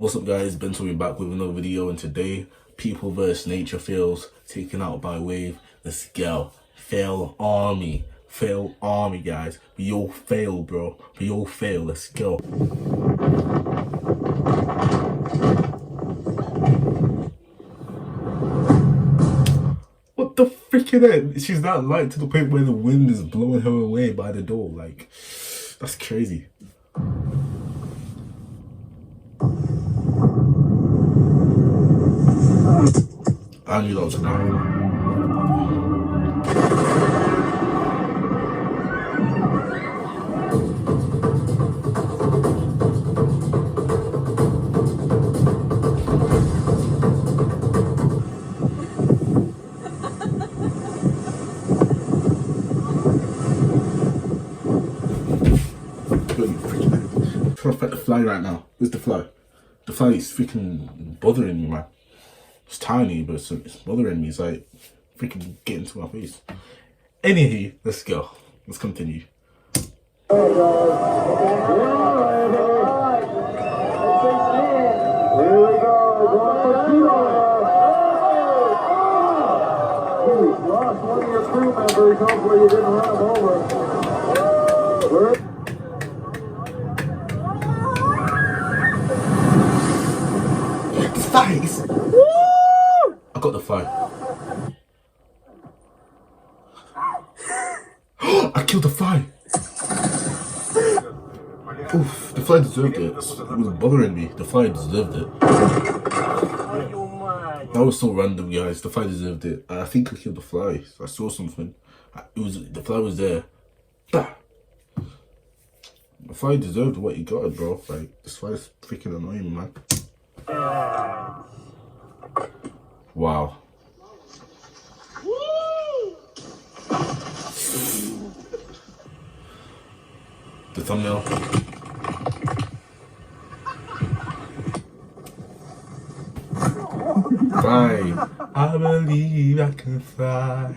What's up guys, Ben Tommy back with another video, and today People vs Nature fails, taken out by Wave. Let's go. Fail army guys. We all fail, bro. We all fail. Let's go. What the freaking heck? She's that light to the point where the wind is blowing her away by the door. Like, that's crazy. I knew that was gonna happen. I'm trying to fight the fly right now. Where's the fly? The fly is freaking bothering me, man. It's tiny, but it's bothering me. It's like freaking getting to my face. Anywho, let's go. Let's continue. Lost one of your crew members. Hopefully you didn't run him over. Flies! Woo! I got the fly. I killed the fly. Oof, the fly deserved it. It was bothering me. The fly deserved it. That was so random, guys. The fly deserved it. I think I killed the fly. I saw something. The fly was there. Bah! The fly deserved what he got, bro. Like, this fly is freaking annoying, man. Wow. The thumbnail. Fly. I believe I can fly.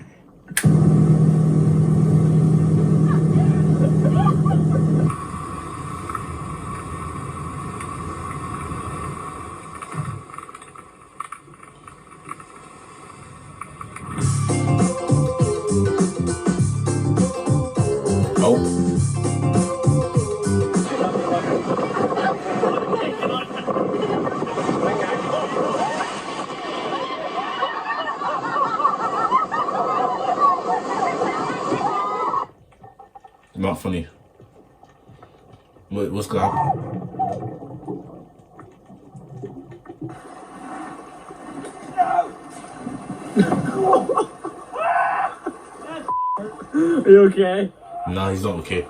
Not funny. What's gonna happen? Are you okay? Nah, he's not okay.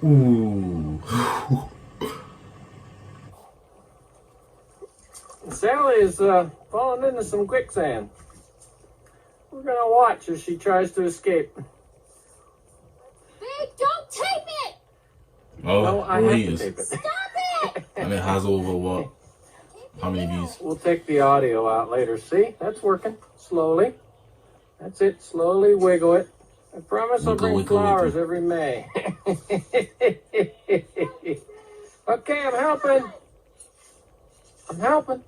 Ooh. Sally is falling into some quicksand. We're gonna watch as she tries to escape. Babe, don't tape it! Oh, No, I have to tape it. Stop it! And it has over what? How many views? We'll take the audio out later. See? That's working. Slowly. That's it. Slowly wiggle it. I promise I'll bring flowers every May. Okay, I'm helping. I'm helping.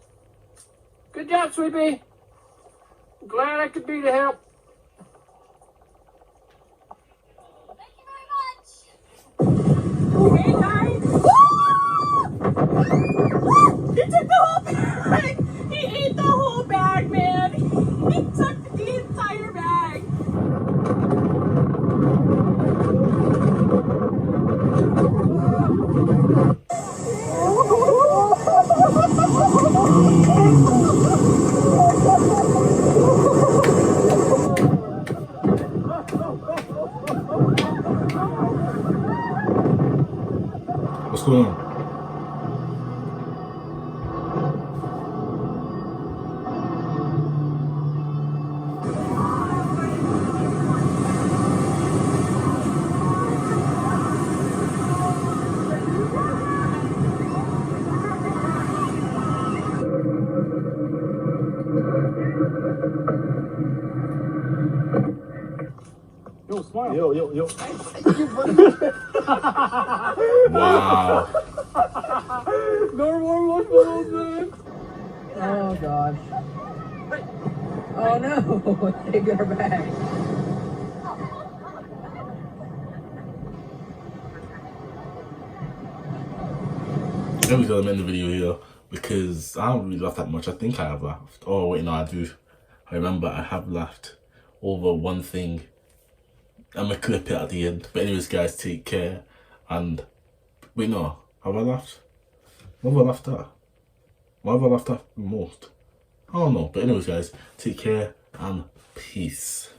Good job, Sweet Bee. I'm glad I could be to help. Thank you very much! Hey guys! He took the whole bag! He ate the whole bag, man! He took the entire bag! What's going on? Yo, smile. Yo. Wow. No more marshmallows, man. Oh gosh. Oh no, they got her back. Let me go end the video here because I haven't really laughed that much. I think I have laughed. Oh wait, no, I do. I remember I have laughed over one thing. I'm gonna clip it at the end. But anyways, guys, take care. And wait, no, have I laughed? What have I laughed at? What have I laughed at the most? I don't know. But anyways, guys, take care and peace.